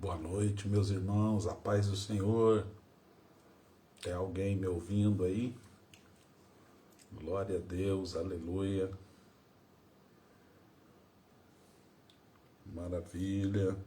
Boa noite, meus irmãos, a paz do Senhor. Tem alguém me ouvindo aí? Glória a Deus, aleluia. Maravilha.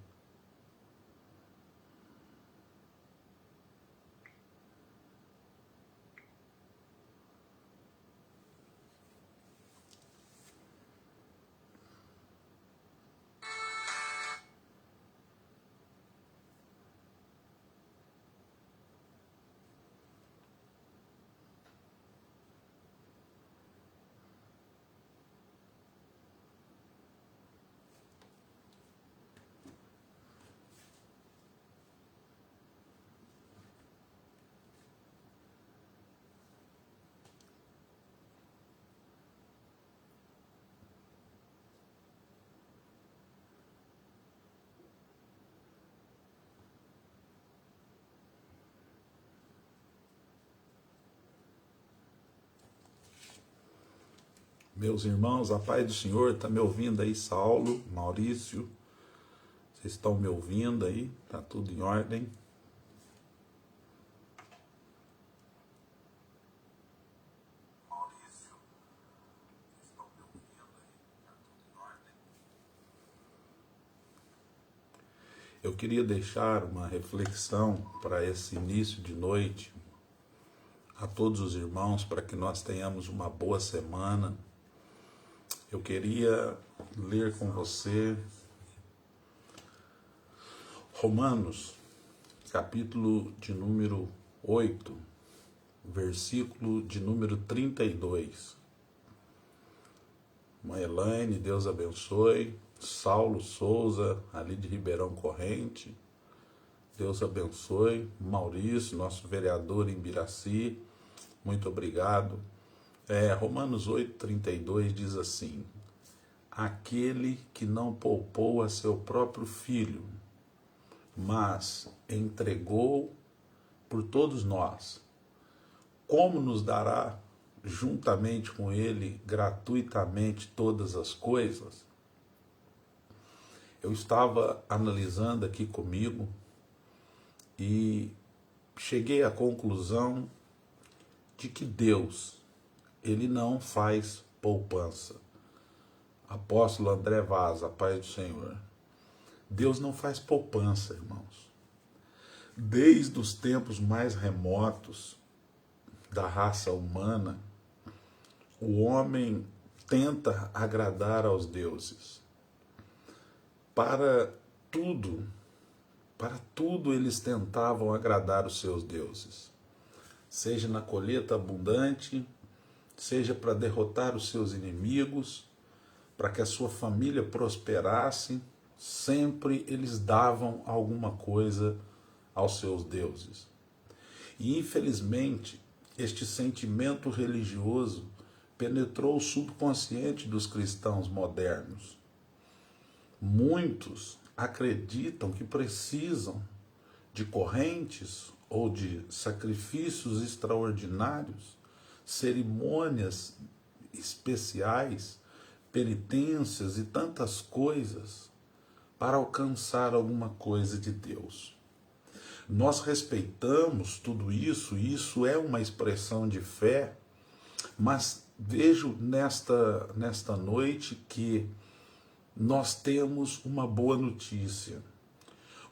Meus irmãos, a paz do Senhor, tá me ouvindo aí, Saulo, Maurício? Vocês estão me ouvindo aí? Tá tudo em ordem? Eu queria deixar uma reflexão para esse início de noite a todos os irmãos, para que nós tenhamos uma boa semana. Eu queria ler com você Romanos, capítulo de número 8, versículo de número 32. Mãe Elaine, Deus abençoe. Saulo Souza, ali de Ribeirão Corrente, Deus abençoe. Maurício, nosso vereador em Biraci, muito obrigado. Romanos 8,32 diz assim: aquele que não poupou a seu próprio filho, mas entregou por todos nós, como nos dará juntamente com ele gratuitamente todas as coisas? Eu estava analisando aqui comigo e cheguei à conclusão de que Deus, ele não faz poupança. Apóstolo André Vaz, a paz do Senhor. Deus não faz poupança, irmãos. Desde os tempos mais remotos da raça humana, o homem tenta agradar aos deuses. Para tudo eles tentavam agradar os seus deuses. Seja na colheita abundante, seja para derrotar os seus inimigos, para que a sua família prosperasse, sempre eles davam alguma coisa aos seus deuses. E infelizmente, este sentimento religioso penetrou o subconsciente dos cristãos modernos. Muitos acreditam que precisam de correntes ou de sacrifícios extraordinários, cerimônias especiais, penitências e tantas coisas para alcançar alguma coisa de Deus. Nós respeitamos tudo isso, e isso é uma expressão de fé, mas vejo nesta noite que nós temos uma boa notícia.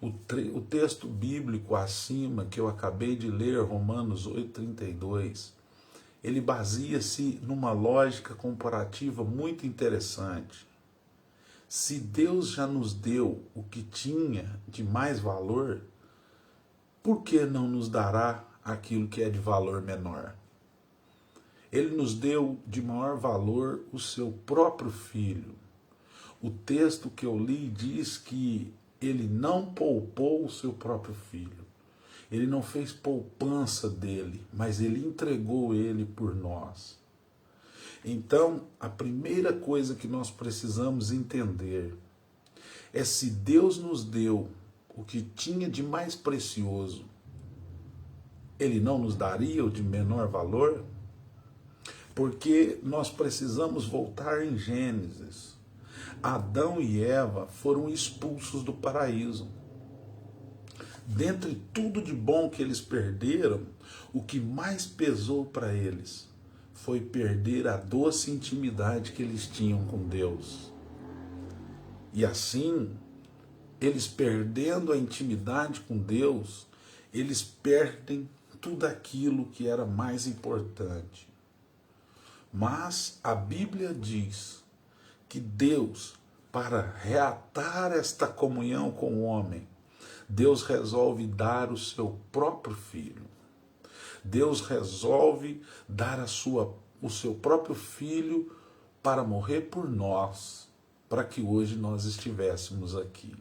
O texto bíblico acima, que eu acabei de ler, Romanos 8,32, ele baseia-se numa lógica comparativa muito interessante. Se Deus já nos deu o que tinha de mais valor, por que não nos dará aquilo que é de valor menor? Ele nos deu de maior valor o seu próprio Filho. O texto que eu li diz que ele não poupou o seu próprio filho. Ele não fez poupança dele, mas ele entregou ele por nós. Então, a primeira coisa que nós precisamos entender é: se Deus nos deu o que tinha de mais precioso, ele não nos daria o de menor valor? Porque nós precisamos voltar em Gênesis. Adão e Eva foram expulsos do paraíso. Dentre tudo de bom que eles perderam, o que mais pesou para eles foi perder a doce intimidade que eles tinham com Deus. E assim, eles perdendo a intimidade com Deus, eles perdem tudo aquilo que era mais importante. Mas a Bíblia diz que Deus, para reatar esta comunhão com o homem, Deus resolve dar o seu próprio filho. Deus resolve dar o seu próprio filho para morrer por nós, para que hoje nós estivéssemos aqui.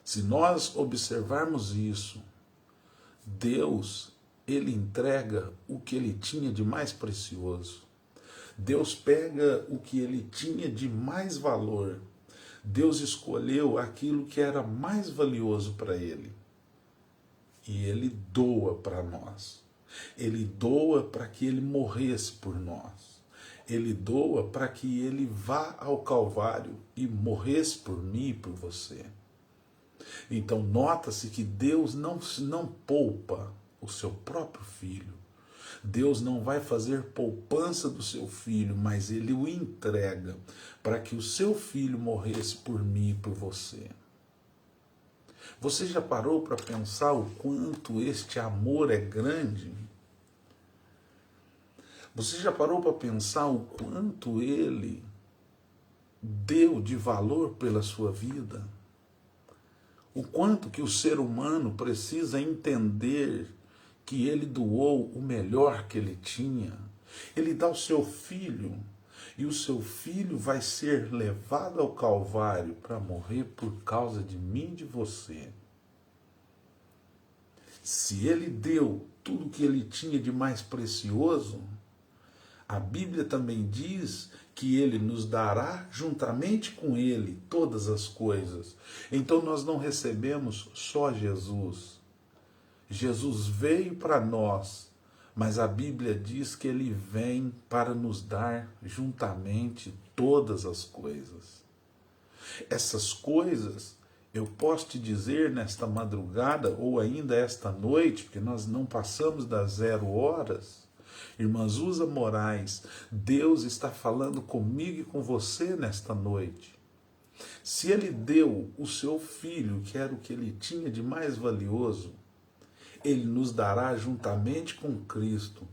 Se nós observarmos isso, Deus, ele entrega o que ele tinha de mais precioso. Deus pega o que ele tinha de mais valor. Deus escolheu aquilo que era mais valioso para ele. E ele doa para nós. Ele doa para que ele morresse por nós. Ele doa para que ele vá ao Calvário e morresse por mim e por você. Então nota-se que Deus não poupa o seu próprio filho. Deus não vai fazer poupança do seu filho, mas ele o entrega para que o seu filho morresse por mim e por você. Você já parou para pensar o quanto este amor é grande? Você já parou para pensar o quanto ele deu de valor pela sua vida? O quanto que o ser humano precisa entender que ele doou o melhor que ele tinha. Ele dá o seu filho, e o seu filho vai ser levado ao Calvário para morrer por causa de mim e de você. Se ele deu tudo que ele tinha de mais precioso, a Bíblia também diz que ele nos dará juntamente com ele todas as coisas. Então nós não recebemos só Jesus. Jesus veio para nós, mas a Bíblia diz que ele vem para nos dar juntamente todas as coisas. Essas coisas eu posso te dizer nesta madrugada ou ainda esta noite, porque nós não passamos das 0 horas. Irmã Zusa Moraes, Deus está falando comigo e com você nesta noite. Se ele deu o seu filho, que era o que ele tinha de mais valioso, ele nos dará juntamente com Cristo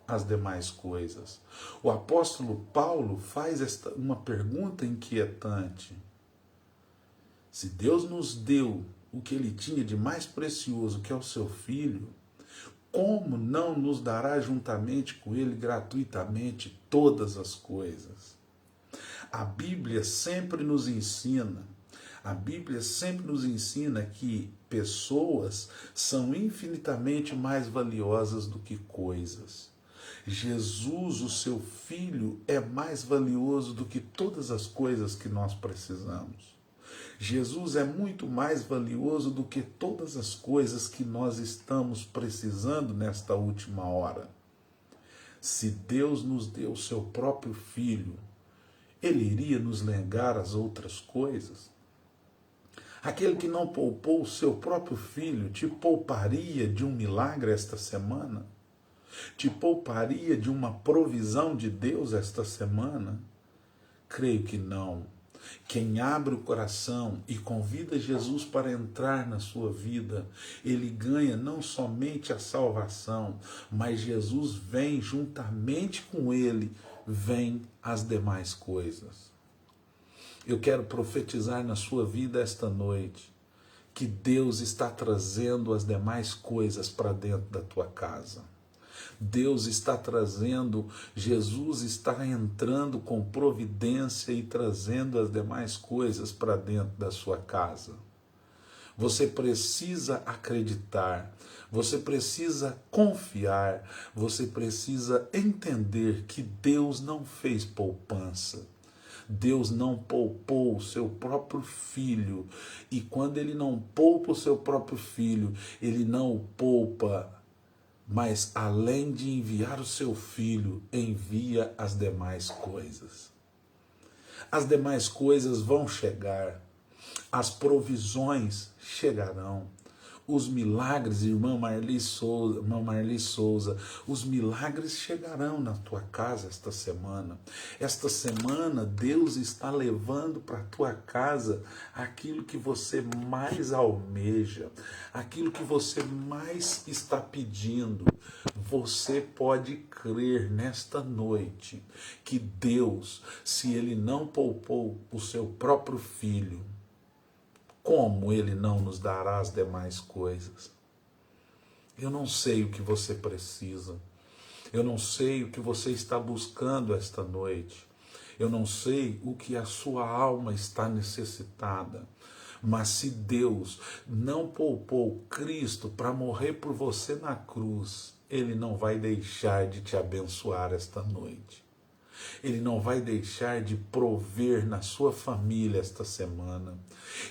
as demais coisas. O apóstolo Paulo faz uma pergunta inquietante. Se Deus nos deu o que ele tinha de mais precioso, que é o seu filho, como não nos dará juntamente com ele gratuitamente todas as coisas? A Bíblia sempre nos ensina que pessoas são infinitamente mais valiosas do que coisas. Jesus, o seu Filho, é mais valioso do que todas as coisas que nós precisamos. Jesus é muito mais valioso do que todas as coisas que nós estamos precisando nesta última hora. Se Deus nos deu o seu próprio Filho, ele iria nos negar as outras coisas? Aquele que não poupou o seu próprio filho, te pouparia de um milagre esta semana? Te pouparia de uma provisão de Deus esta semana? Creio que não. Quem abre o coração e convida Jesus para entrar na sua vida, ele ganha não somente a salvação, mas Jesus vem juntamente com ele, vem as demais coisas. Eu quero profetizar na sua vida esta noite que Deus está trazendo as demais coisas para dentro da tua casa. Deus está trazendo, Jesus está entrando com providência e trazendo as demais coisas para dentro da sua casa. Você precisa acreditar, você precisa confiar, você precisa entender que Deus não fez poupança. Deus não poupou o seu próprio filho. E quando ele não poupa o seu próprio filho, ele não o poupa, mas além de enviar o seu filho, envia as demais coisas. As demais coisas vão chegar. as provisões chegarão. Os milagres, irmã Marli Souza, os milagres chegarão na tua casa esta semana. Esta semana Deus está levando para a tua casa aquilo que você mais almeja, aquilo que você mais está pedindo. Você pode crer nesta noite que Deus, se Ele não poupou o seu próprio Filho, como Ele não nos dará as demais coisas? Eu não sei o que você precisa. Eu não sei o que você está buscando esta noite. Eu não sei o que a sua alma está necessitada. Mas se Deus não poupou Cristo para morrer por você na cruz, Ele não vai deixar de te abençoar esta noite. Ele não vai deixar de prover na sua família esta semana.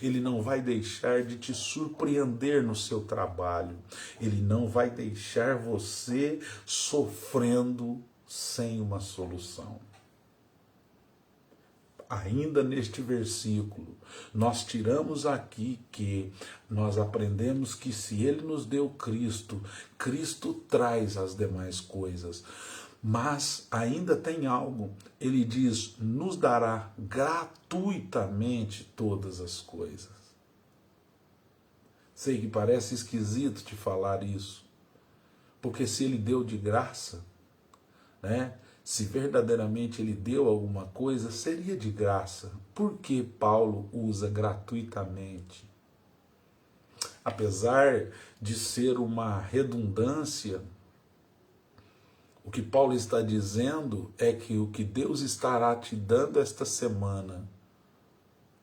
Ele não vai deixar de te surpreender no seu trabalho. Ele não vai deixar você sofrendo sem uma solução. Ainda neste versículo, nós tiramos aqui que nós aprendemos que se Ele nos deu Cristo, Cristo traz as demais coisas. Mas ainda tem algo, ele diz, nos dará gratuitamente todas as coisas. Sei que parece esquisito te falar isso, porque se ele deu de graça, né? Se verdadeiramente ele deu alguma coisa, seria de graça. Por que Paulo usa gratuitamente? Apesar de ser uma redundância, o que Paulo está dizendo é que o que Deus estará te dando esta semana,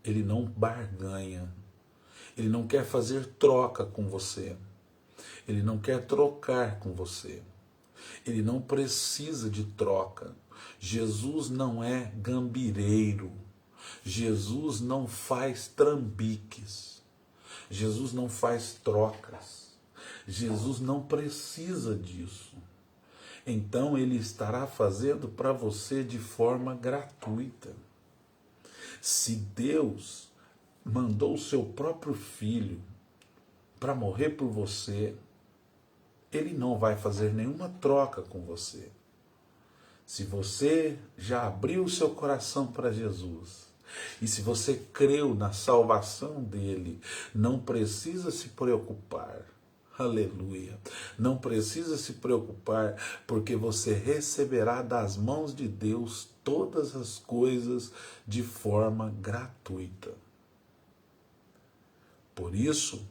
Ele não barganha. Ele não quer fazer troca com você. Ele não quer trocar com você. Ele não precisa de troca. Jesus não é gambireiro. Jesus não faz trambiques. Jesus não faz trocas. Jesus não precisa disso. Então Ele estará fazendo para você de forma gratuita. Se Deus mandou o seu próprio Filho para morrer por você, Ele não vai fazer nenhuma troca com você. Se você já abriu o seu coração para Jesus, e se você creu na salvação dele, não precisa se preocupar. Aleluia. Não precisa se preocupar, porque você receberá das mãos de Deus todas as coisas de forma gratuita. Por isso,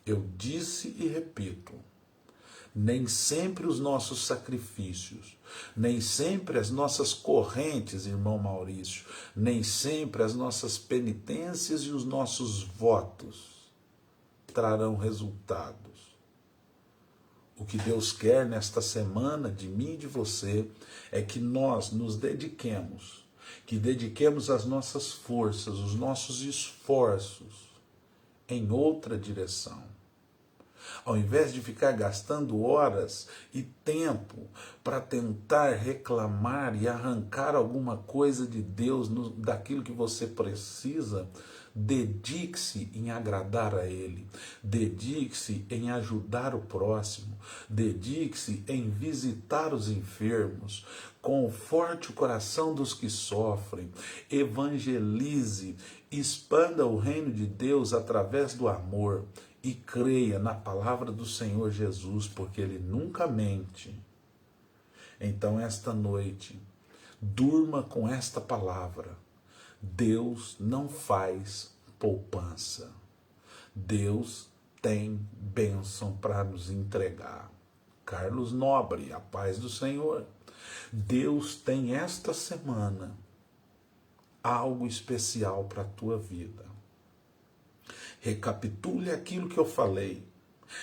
eu disse e repito, nem sempre os nossos sacrifícios, nem sempre as nossas correntes, irmão Maurício, nem sempre as nossas penitências e os nossos votos trarão resultados. O que Deus quer nesta semana de mim e de você é que nós nos dediquemos, que dediquemos as nossas forças, os nossos esforços em outra direção. Ao invés de ficar gastando horas e tempo para tentar reclamar e arrancar alguma coisa de Deus daquilo que você precisa, dedique-se em agradar a Ele, dedique-se em ajudar o próximo, dedique-se em visitar os enfermos, conforte o coração dos que sofrem, evangelize, expanda o reino de Deus através do amor e creia na palavra do Senhor Jesus, porque Ele nunca mente. Então, esta noite, durma com esta palavra. Deus não faz poupança. Deus tem bênção para nos entregar. Carlos Nobre, a paz do Senhor. Deus tem esta semana algo especial para a tua vida. Recapitule aquilo que eu falei.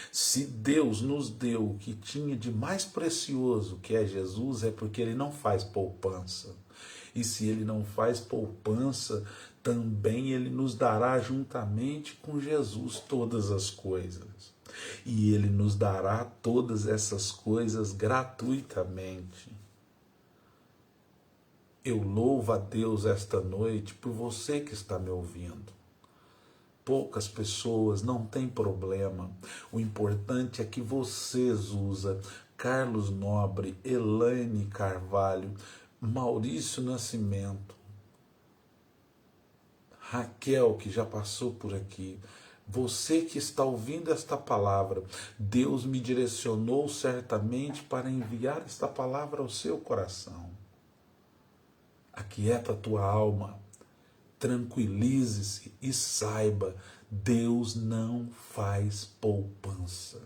Se Deus nos deu o que tinha de mais precioso, que é Jesus, é porque Ele não faz poupança. E se Ele não faz poupança, também Ele nos dará juntamente com Jesus todas as coisas. E Ele nos dará todas essas coisas gratuitamente. Eu louvo a Deus esta noite por você que está me ouvindo. poucas pessoas, não tem problema. O importante é que você, Zusa, Carlos Nobre, Elaine Carvalho, Maurício Nascimento, Raquel, que já passou por aqui, você que está ouvindo esta palavra, Deus me direcionou certamente para enviar esta palavra ao seu coração. Aquieta a tua alma, tranquilize-se e saiba, Deus não faz poupança.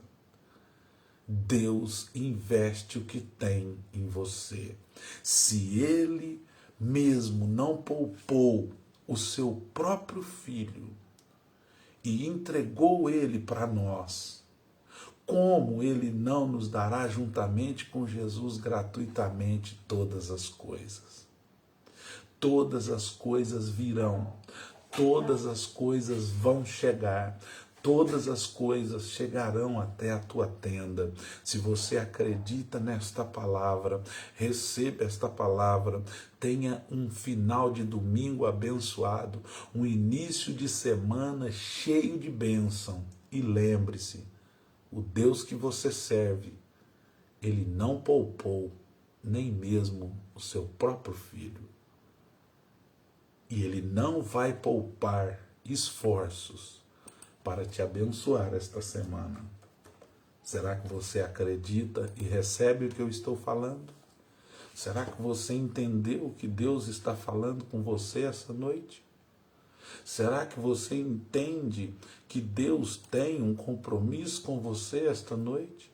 Deus investe o que tem em você. Se Ele mesmo não poupou o seu próprio filho e entregou ele para nós, como Ele não nos dará juntamente com Jesus gratuitamente todas as coisas? Todas as coisas virão, todas as coisas vão chegar, todas as coisas chegarão até a tua tenda. Se você acredita nesta palavra, receba esta palavra, tenha um final de domingo abençoado, um início de semana cheio de bênção. E lembre-se, o Deus que você serve, Ele não poupou nem mesmo o seu próprio filho. E Ele não vai poupar esforços para te abençoar esta semana. Será que você acredita e recebe o que eu estou falando? Será que você entendeu o que Deus está falando com você essa noite? Será que você entende que Deus tem um compromisso com você esta noite?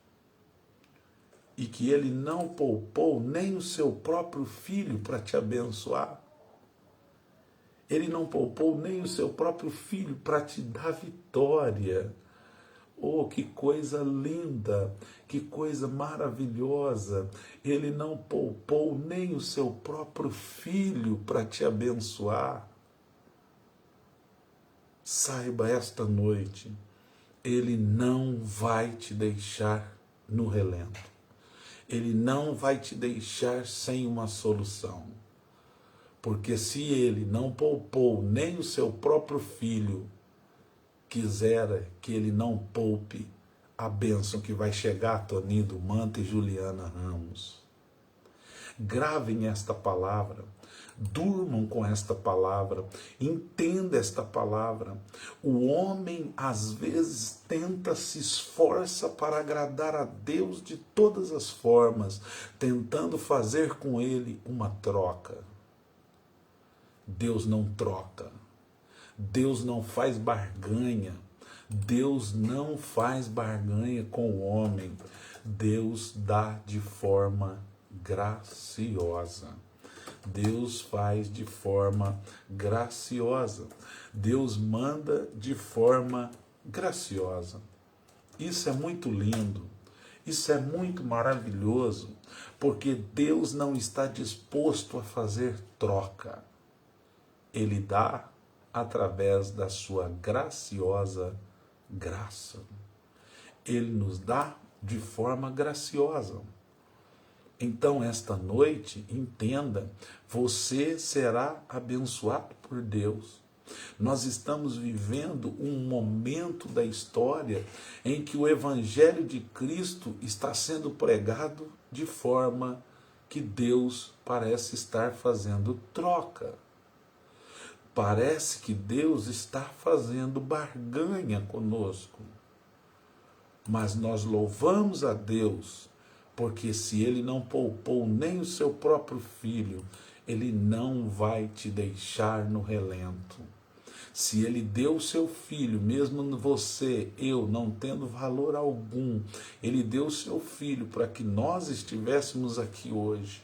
E que Ele não poupou nem o seu próprio filho para te abençoar? Ele não poupou nem o seu próprio filho para te dar vitória. Oh, que coisa linda, que coisa maravilhosa. Ele não poupou nem o seu próprio filho para te abençoar. Saiba esta noite, Ele não vai te deixar no relento. Ele não vai te deixar sem uma solução. Porque se Ele não poupou nem o seu próprio filho, quisera que Ele não poupe a bênção que vai chegar a Toninho do Manta e Juliana Ramos. Gravem esta palavra, durmam com esta palavra, entenda esta palavra. O homem às vezes se esforça para agradar a Deus de todas as formas, tentando fazer com Ele uma troca. Deus não troca, Deus não faz barganha, Deus não faz barganha com o homem, Deus dá de forma graciosa. Deus faz de forma graciosa, Deus manda de forma graciosa. Isso é muito lindo, isso é muito maravilhoso, porque Deus não está disposto a fazer troca. Ele dá através da sua graciosa graça. Ele nos dá de forma graciosa. Então, esta noite, entenda, você será abençoado por Deus. Nós estamos vivendo um momento da história em que o Evangelho de Cristo está sendo pregado de forma que Deus parece estar fazendo troca. Parece que Deus está fazendo barganha conosco. Mas nós louvamos a Deus, porque se Ele não poupou nem o seu próprio filho, Ele não vai te deixar no relento. Se Ele deu o seu filho, mesmo você, eu, não tendo valor algum, Ele deu o seu filho para que nós estivéssemos aqui hoje,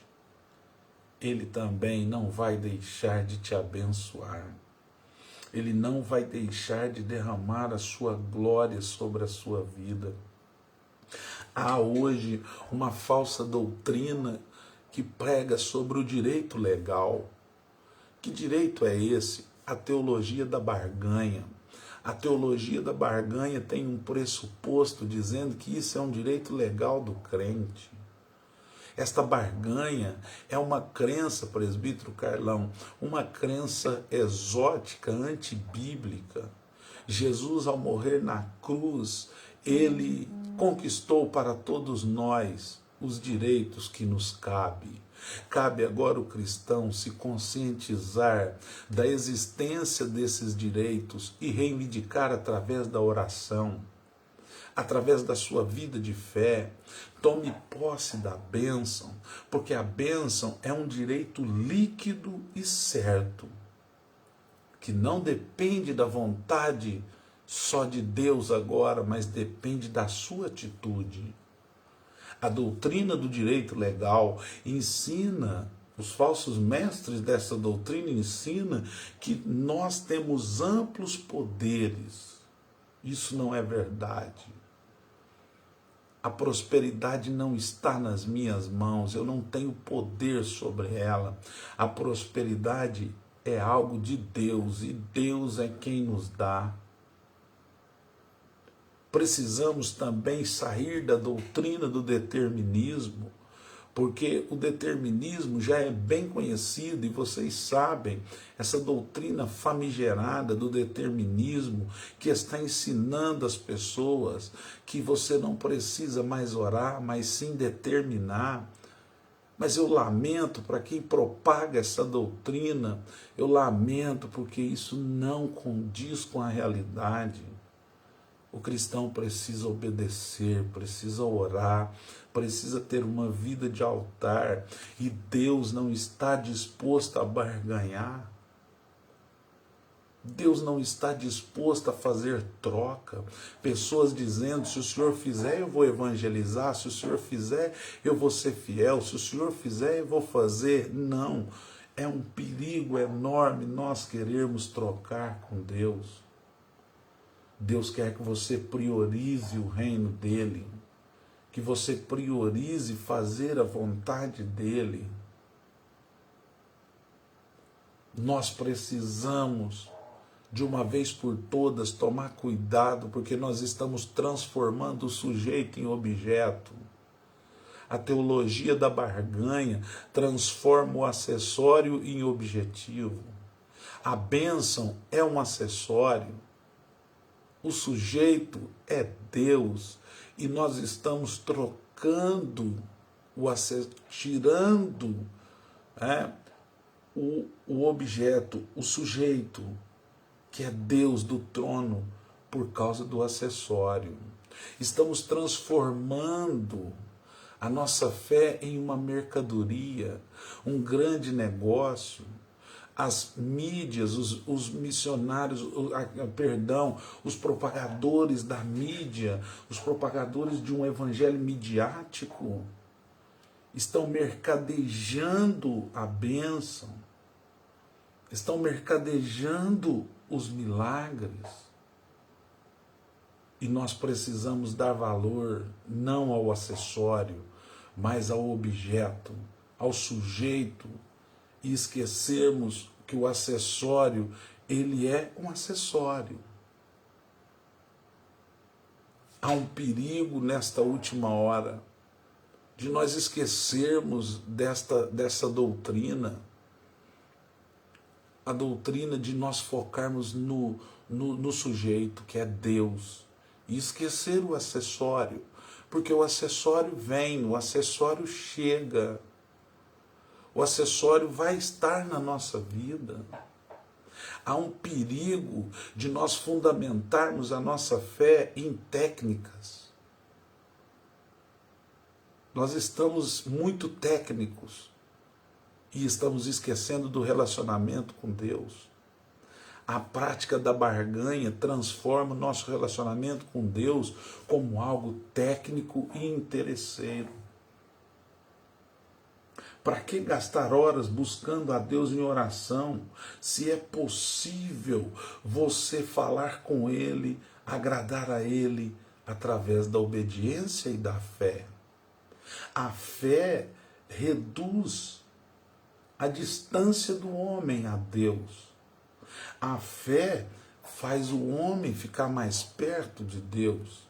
Ele também não vai deixar de te abençoar. Ele não vai deixar de derramar a sua glória sobre a sua vida. Há hoje uma falsa doutrina que prega sobre o direito legal. Que direito é esse? A teologia da barganha. A teologia da barganha tem um pressuposto dizendo que isso é um direito legal do crente. Esta barganha é uma crença, presbítero Carlão, uma crença exótica, antibíblica. Jesus, ao morrer na cruz, ele conquistou para todos nós os direitos que nos cabe. Cabe agora o cristão se conscientizar da existência desses direitos e reivindicar através da oração, através da sua vida de fé. Tome posse da bênção, porque a bênção é um direito líquido e certo, que não depende da vontade só de Deus agora, mas depende da sua atitude. A doutrina do direito legal ensina, os falsos mestres dessa doutrina ensinam que nós temos amplos poderes. Isso não é verdade. A prosperidade não está nas minhas mãos, eu não tenho poder sobre ela. A prosperidade é algo de Deus e Deus é quem nos dá. Precisamos também sair da doutrina do determinismo, porque o determinismo já é bem conhecido e vocês sabem, essa doutrina famigerada do determinismo que está ensinando as pessoas que você não precisa mais orar, mas sim determinar. Mas eu lamento para quem propaga essa doutrina, eu lamento porque isso não condiz com a realidade. O cristão precisa obedecer, precisa orar, precisa ter uma vida de altar, e Deus não está disposto a barganhar. Deus não está disposto a fazer troca. Pessoas dizendo, se o Senhor fizer, eu vou evangelizar, se o Senhor fizer, eu vou ser fiel, se o Senhor fizer, eu vou fazer. Não, é um perigo enorme nós querermos trocar com Deus. Deus quer que você priorize o reino dele, que você priorize fazer a vontade dele. Nós precisamos, de uma vez por todas, tomar cuidado, porque nós estamos transformando o sujeito em objeto. A teologia da barganha transforma o acessório em objetivo. A bênção é um acessório. O sujeito é Deus e nós estamos trocando, tirando o objeto, o sujeito, que é Deus do trono, por causa do acessório. Estamos transformando a nossa fé em uma mercadoria, um grande negócio. As mídias, os missionários, os propagadores da mídia, os propagadores de um evangelho midiático, estão mercadejando a bênção, estão mercadejando os milagres. E nós precisamos dar valor não ao acessório, mas ao objeto, ao sujeito, e esquecermos que o acessório, ele é um acessório. Há um perigo nesta última hora de nós esquecermos dessa doutrina, a doutrina de nós focarmos no sujeito, que é Deus, e esquecer o acessório, porque o acessório vem, o acessório chega. O acessório vai estar na nossa vida. Há um perigo de nós fundamentarmos a nossa fé em técnicas. Nós estamos muito técnicos e estamos esquecendo do relacionamento com Deus. A prática da barganha transforma o nosso relacionamento com Deus como algo técnico e interesseiro. Para que gastar horas buscando a Deus em oração, se é possível você falar com Ele, agradar a Ele, através da obediência e da fé? A fé reduz a distância do homem a Deus. A fé faz o homem ficar mais perto de Deus.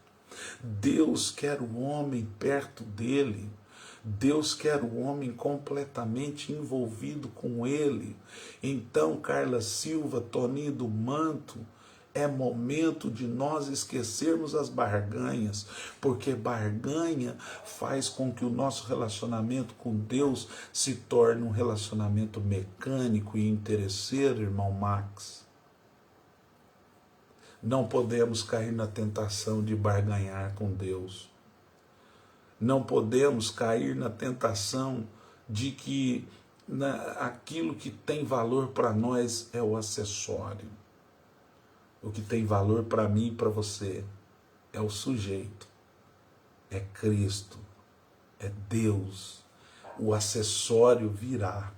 Deus quer o homem perto dele. Deus quer o homem completamente envolvido com ele. Então, Carla Silva, Toninho do Manto, É momento de nós esquecermos as barganhas, porque barganha faz com que o nosso relacionamento com Deus se torne um relacionamento mecânico e interesseiro, irmão Max. Não podemos cair na tentação de barganhar com Deus. Não podemos cair na tentação de que aquilo que tem valor para nós é o acessório. O que tem valor para mim e para você é o sujeito, é Cristo, é Deus. O acessório virá,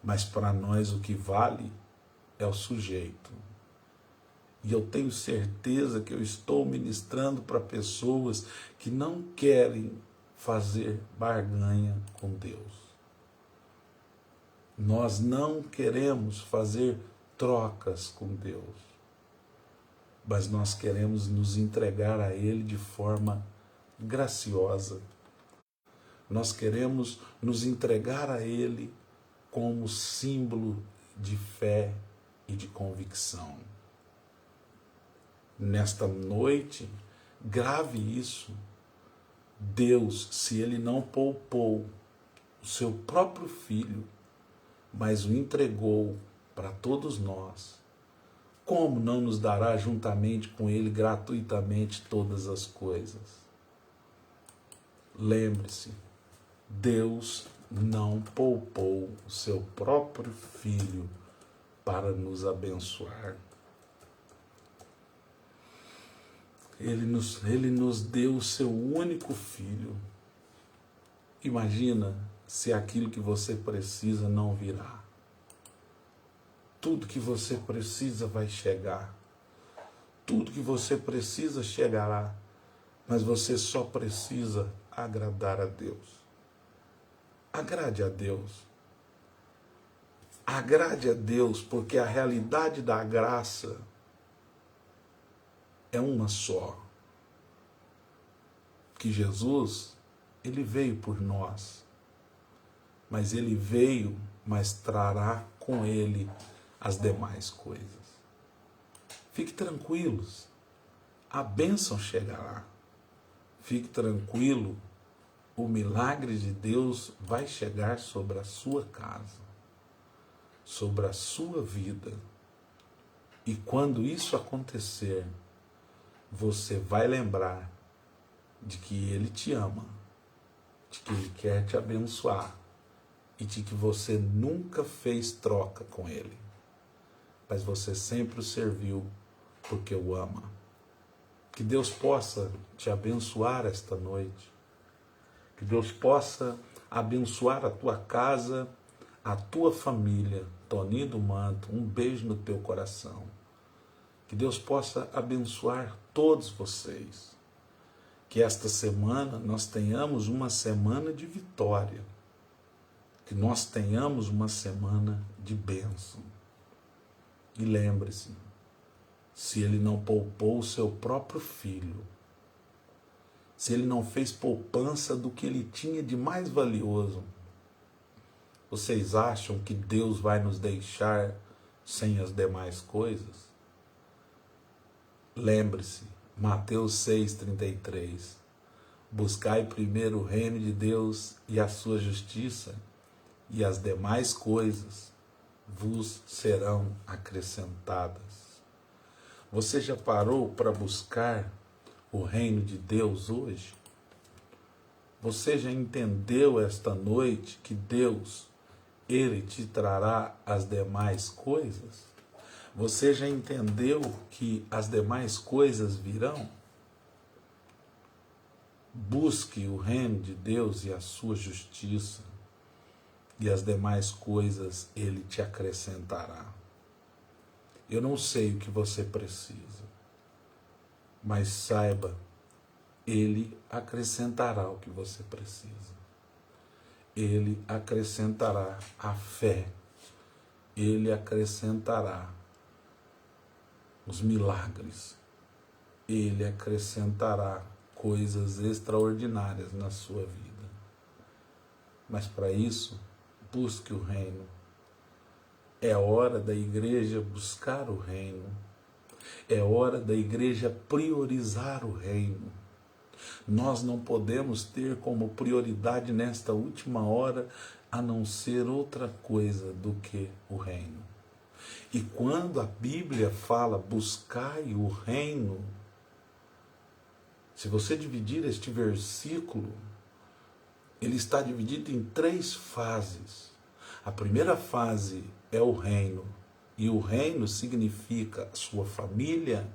mas para nós o que vale é o sujeito. E eu tenho certeza que eu estou ministrando para pessoas que não querem fazer barganha com Deus. Nós não queremos fazer trocas com Deus, mas nós queremos nos entregar a Ele de forma graciosa. Nós queremos nos entregar a Ele como símbolo de fé e de convicção. Nesta noite, grave isso. Deus, se Ele não poupou o seu próprio Filho, mas o entregou para todos nós, como não nos dará juntamente com Ele gratuitamente todas as coisas? Lembre-se, Deus não poupou o seu próprio Filho para nos abençoar. Ele nos deu o seu único Filho. Imagina se aquilo que você precisa não virá. Tudo que você precisa vai chegar. Tudo que você precisa chegará. Mas você só precisa agradar a Deus. Agrade a Deus. Agrade a Deus, porque a realidade da graça é uma só. Que Jesus, Ele veio por nós. Mas Ele veio, mas trará com Ele as demais coisas. Fique tranquilos, a bênção chegará. Fique tranquilo, o milagre de Deus vai chegar sobre a sua casa, sobre a sua vida. E quando isso acontecer, você vai lembrar de que Ele te ama, de que Ele quer te abençoar e de que você nunca fez troca com Ele, mas você sempre o serviu porque o ama. Que Deus possa te abençoar esta noite. Que Deus possa abençoar a tua casa, a tua família. Toninho do Manto, um beijo no teu coração. Que Deus possa abençoar todos vocês. Que esta semana nós tenhamos uma semana de vitória. Que nós tenhamos uma semana de bênção. E lembre-se, se Ele não poupou o seu próprio Filho, se Ele não fez poupança do que Ele tinha de mais valioso, vocês acham que Deus vai nos deixar sem as demais coisas? Lembre-se, Mateus 6,33, buscai primeiro o reino de Deus e a sua justiça, e as demais coisas vos serão acrescentadas. Você já parou para buscar o reino de Deus hoje? Você já entendeu esta noite que Deus, Ele te trará as demais coisas? Você já entendeu que as demais coisas virão? Busque o reino de Deus e a sua justiça, e as demais coisas Ele te acrescentará. Eu não sei o que você precisa, mas saiba, Ele acrescentará o que você precisa. Ele acrescentará a fé. Ele acrescentará os milagres. Ele acrescentará coisas extraordinárias na sua vida. Mas para isso, busque o reino. É hora da igreja buscar o reino. É hora da igreja priorizar o reino. Nós não podemos ter como prioridade nesta última hora a não ser outra coisa do que o reino. E quando a Bíblia fala buscai o reino, se você dividir este versículo, ele está dividido em 3 fases. A primeira fase é o reino, e o reino significa a sua família,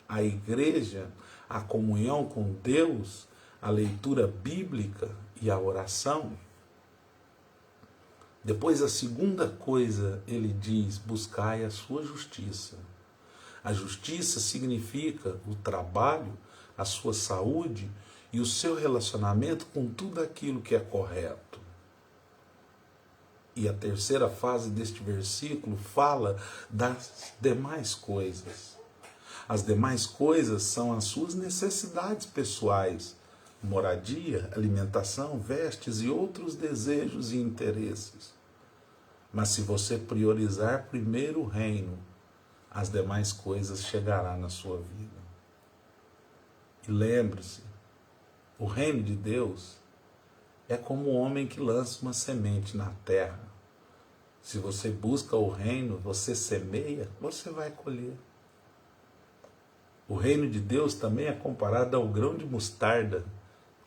a igreja, a comunhão com Deus, a leitura bíblica e a oração. Depois, a segunda coisa, ele diz, buscai a sua justiça. A justiça significa o trabalho, a sua saúde e o seu relacionamento com tudo aquilo que é correto. E a terceira fase deste versículo fala das demais coisas. As demais coisas são as suas necessidades pessoais, moradia, alimentação, vestes e outros desejos e interesses. Mas se você priorizar primeiro o reino, as demais coisas chegarão na sua vida. E lembre-se, o reino de Deus é como o homem que lança uma semente na terra. Se você busca o reino, você semeia, você vai colher. O reino de Deus também é comparado ao grão de mostarda,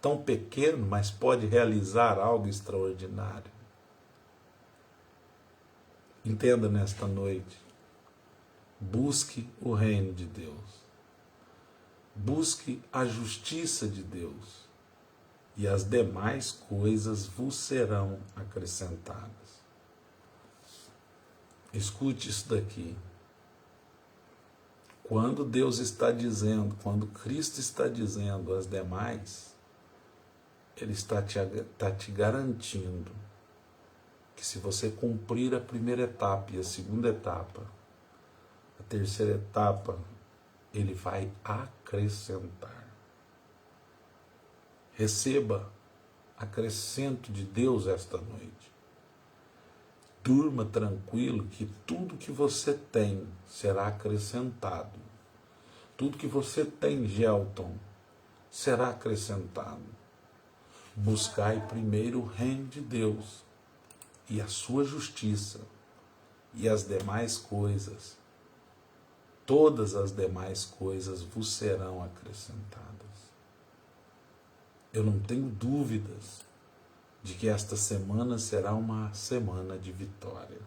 tão pequeno, mas pode realizar algo extraordinário. Entenda nesta noite, busque o reino de Deus, busque a justiça de Deus, e as demais coisas vos serão acrescentadas. Escute isso daqui. Quando Deus está dizendo, quando Cristo está dizendo as demais, Ele está te garantindo que se você cumprir a primeira etapa e a segunda etapa, a terceira etapa, Ele vai acrescentar. Receba acrescento de Deus esta noite. Durma tranquilo que tudo que você tem será acrescentado. Tudo que você tem, Gelton, será acrescentado. Buscai primeiro o reino de Deus e a sua justiça, e as demais coisas, todas as demais coisas vos serão acrescentadas. Eu não tenho dúvidas de que esta semana será uma semana de vitória,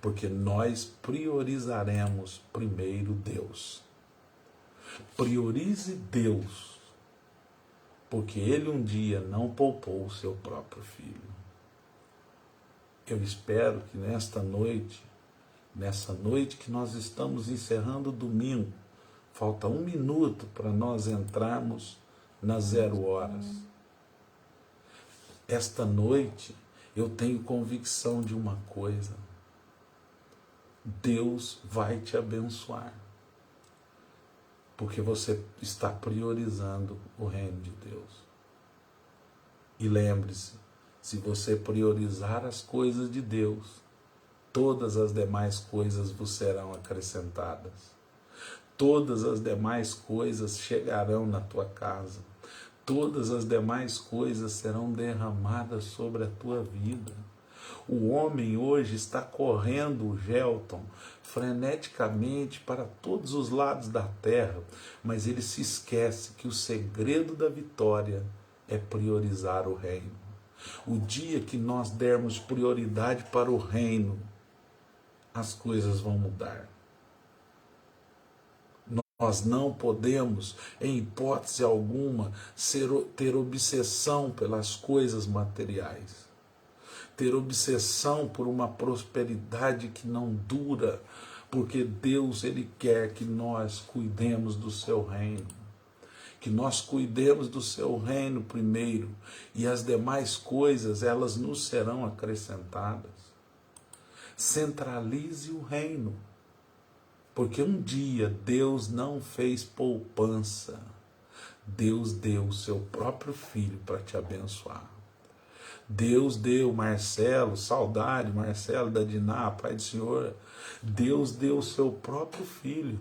porque nós priorizaremos primeiro Deus. Priorize Deus, porque Ele um dia não poupou o seu próprio Filho. Eu espero que nessa noite que nós estamos encerrando o domingo, falta 1 minuto para nós entrarmos nas 0 horas. Esta noite eu tenho convicção de uma coisa: Deus vai te abençoar, porque você está priorizando o reino de Deus. E lembre-se, se você priorizar as coisas de Deus, todas as demais coisas vos serão acrescentadas. Todas as demais coisas chegarão na tua casa. Todas as demais coisas serão derramadas sobre a tua vida. O homem hoje está correndo, Gelton, freneticamente para todos os lados da terra, mas ele se esquece que o segredo da vitória é priorizar o reino. O dia que nós dermos prioridade para o reino, as coisas vão mudar. Nós não podemos, em hipótese alguma, ter obsessão pelas coisas materiais. Ter obsessão por uma prosperidade que não dura, porque Deus, Ele quer que nós cuidemos do seu reino. Que nós cuidemos do seu reino primeiro, e as demais coisas, elas nos serão acrescentadas. Centralize o reino. Porque um dia Deus não fez poupança. Deus deu o seu próprio Filho para te abençoar. Deus deu, Marcelo, saudade, Marcelo da Diná, Pai do Senhor. Deus deu o seu próprio Filho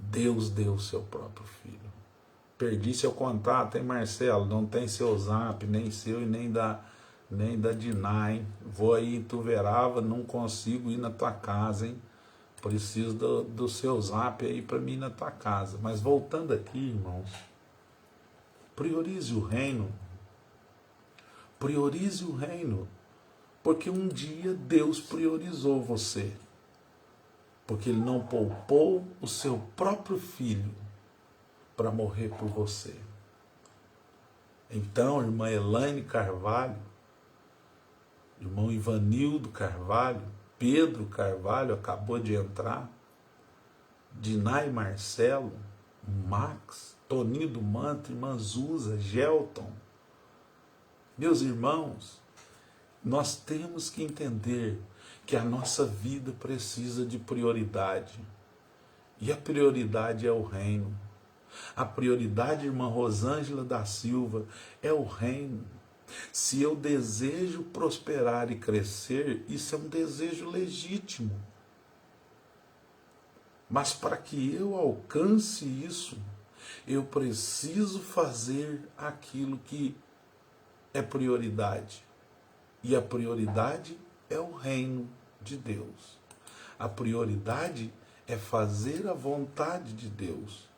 Deus deu o seu próprio filho. Perdi seu contato, hein, Marcelo? Não tem seu zap, nem seu e nem da Diná, hein? Vou aí em Tuverava, não consigo ir na tua casa, hein? Preciso do seu zap aí para mim ir na tua casa. Mas voltando aqui, irmãos, priorize o reino. Priorize o reino. Porque um dia Deus priorizou você. Porque Ele não poupou o seu próprio filho para morrer por você. Então, irmã Elaine Carvalho, irmão Ivanildo Carvalho, Pedro Carvalho acabou de entrar, Dinai Marcelo, Max, Toninho do Manto, irmã Zuza, Gelton. Meus irmãos, nós temos que entender que a nossa vida precisa de prioridade. E a prioridade é o reino. A prioridade, irmã Rosângela da Silva, é o reino. Se eu desejo prosperar e crescer, isso é um desejo legítimo. Mas para que eu alcance isso, eu preciso fazer aquilo que é prioridade. E a prioridade é o reino de Deus. A prioridade é fazer a vontade de Deus.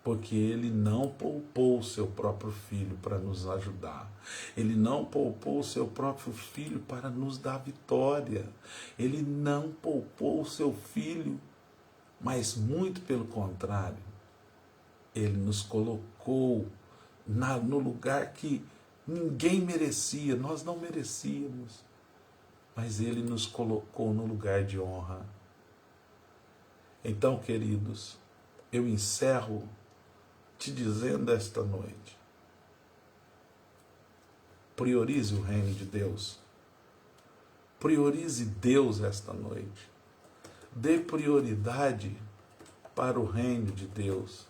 Porque Ele não poupou o seu próprio filho para nos ajudar. Ele não poupou o seu próprio filho para nos dar vitória. Ele não poupou o seu filho, mas muito pelo contrário. Ele nos colocou no lugar que ninguém merecia, nós não merecíamos. Mas Ele nos colocou no lugar de honra. Então, queridos, eu encerro te dizendo esta noite: priorize o reino de Deus. Priorize Deus esta noite. Dê prioridade para o reino de Deus.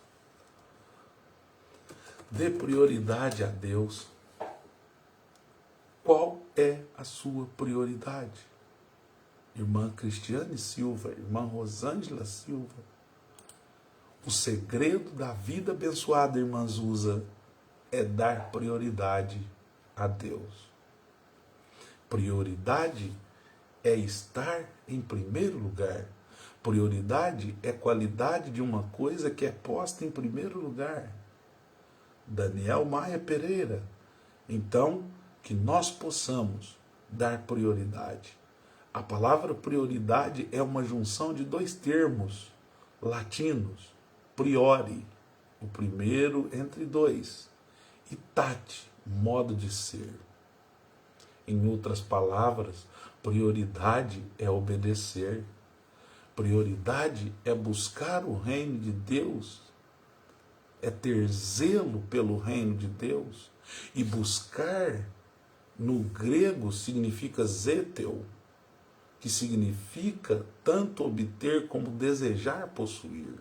Dê prioridade a Deus. Qual é a sua prioridade? Irmã Cristiane Silva, irmã Rosângela Silva. O segredo da vida abençoada, irmã Zuza, é dar prioridade a Deus. Prioridade é estar em primeiro lugar. Prioridade é qualidade de uma coisa que é posta em primeiro lugar. Daniel Maia Pereira. Então, que nós possamos dar prioridade. A palavra prioridade é uma junção de dois termos latinos. Priori, o primeiro entre dois, e tate, modo de ser. Em outras palavras, prioridade é obedecer. Prioridade é buscar o reino de Deus, é ter zelo pelo reino de Deus. E buscar, no grego, significa zeteu, que significa tanto obter como desejar possuir.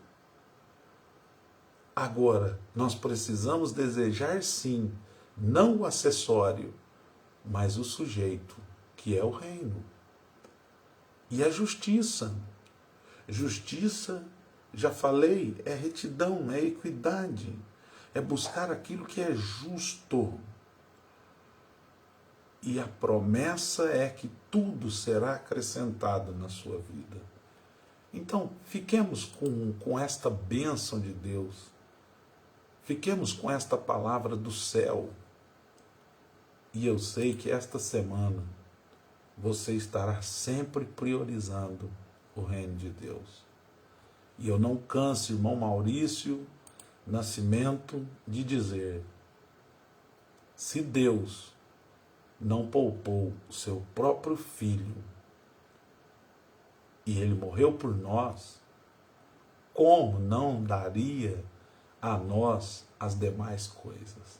Agora, nós precisamos desejar sim, não o acessório, mas o sujeito, que é o reino. E a justiça. Justiça, já falei, é retidão, é equidade, é buscar aquilo que é justo. E a promessa é que tudo será acrescentado na sua vida. Então, fiquemos com esta bênção de Deus. Fiquemos com esta palavra do céu. E eu sei que esta semana você estará sempre priorizando o reino de Deus. E eu não canso, irmão Maurício Nascimento, de dizer: se Deus não poupou o seu próprio filho e ele morreu por nós, como não daria a nós as demais coisas?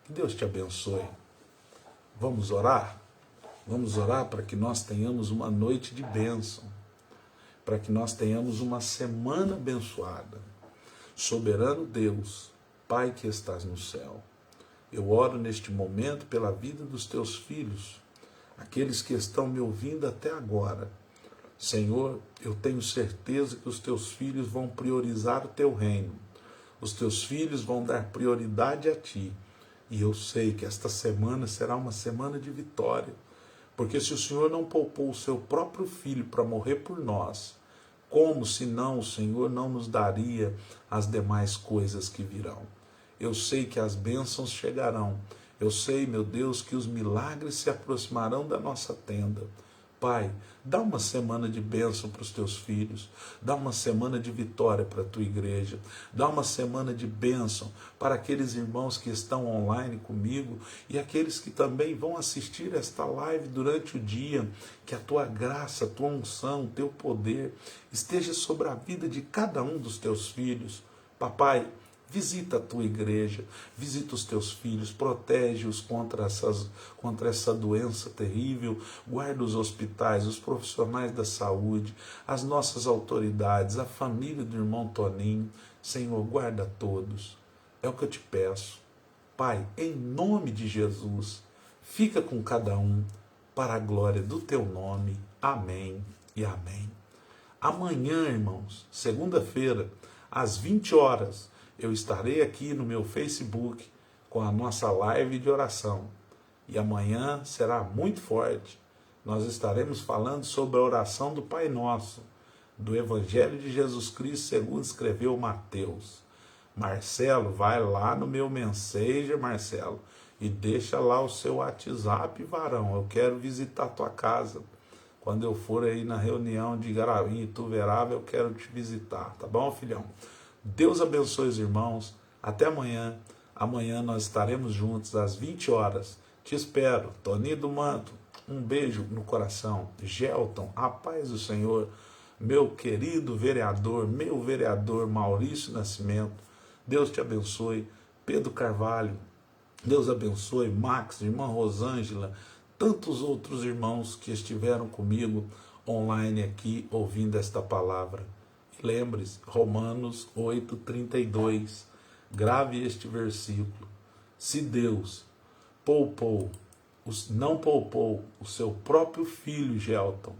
Que Deus te abençoe. Vamos orar? Vamos orar para que nós tenhamos uma noite de bênção, para que nós tenhamos uma semana abençoada. Soberano Deus, Pai que estás no céu, eu oro neste momento pela vida dos teus filhos, aqueles que estão me ouvindo até agora, Senhor, eu tenho certeza que os teus filhos vão priorizar o teu reino. Os teus filhos vão dar prioridade a ti. E eu sei que esta semana será uma semana de vitória. Porque se o Senhor não poupou o seu próprio filho para morrer por nós, como senão o Senhor não nos daria as demais coisas que virão? Eu sei que as bênçãos chegarão. Eu sei, meu Deus, que os milagres se aproximarão da nossa tenda. Pai, dá uma semana de bênção para os teus filhos, dá uma semana de vitória para a tua igreja, dá uma semana de bênção para aqueles irmãos que estão online comigo e aqueles que também vão assistir esta live durante o dia. Que a tua graça, a tua unção, o teu poder esteja sobre a vida de cada um dos teus filhos. Papai, visita a tua igreja, visita os teus filhos, protege-os contra essa doença terrível, guarda os hospitais, os profissionais da saúde, as nossas autoridades, a família do irmão Toninho. Senhor, guarda todos. É o que eu te peço. Pai, em nome de Jesus, fica com cada um, para a glória do teu nome. Amém e amém. Amanhã, irmãos, segunda-feira, às 20 horas, eu estarei aqui no meu Facebook com a nossa live de oração. E amanhã será muito forte. Nós estaremos falando sobre a oração do Pai Nosso, do Evangelho de Jesus Cristo segundo escreveu Mateus. Marcelo, vai lá no meu Messenger, Marcelo, e deixa lá o seu WhatsApp, varão. Eu quero visitar a tua casa. Quando eu for aí na reunião de Garavim e Ituverava, eu quero te visitar. Tá bom, filhão? Deus abençoe os irmãos. Até amanhã. Amanhã nós estaremos juntos às 20 horas. Te espero. Toninho do Manto, um beijo no coração. Gelton, a paz do Senhor. Meu querido vereador, meu vereador Maurício Nascimento. Deus te abençoe. Pedro Carvalho, Deus abençoe. Max, irmã Rosângela, tantos outros irmãos que estiveram comigo online aqui ouvindo esta palavra. Lembre-se, Romanos 8:32, grave este versículo. Se Deus não poupou o seu próprio filho, Gelton,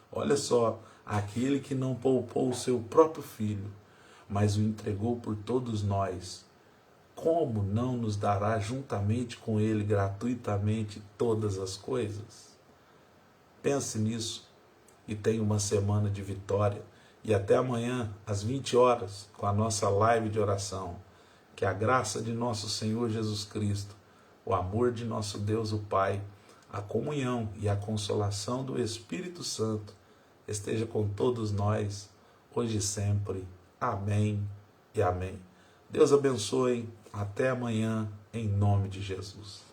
olha só, aquele que não poupou o seu próprio filho, mas o entregou por todos nós, como não nos dará juntamente com ele gratuitamente todas as coisas? Pense nisso e tenha uma semana de vitória. E até amanhã, às 20 horas, com a nossa live de oração. Que a graça de nosso Senhor Jesus Cristo, o amor de nosso Deus o Pai, a comunhão e a consolação do Espírito Santo esteja com todos nós, hoje e sempre. Amém e amém. Deus abençoe. Até amanhã, em nome de Jesus.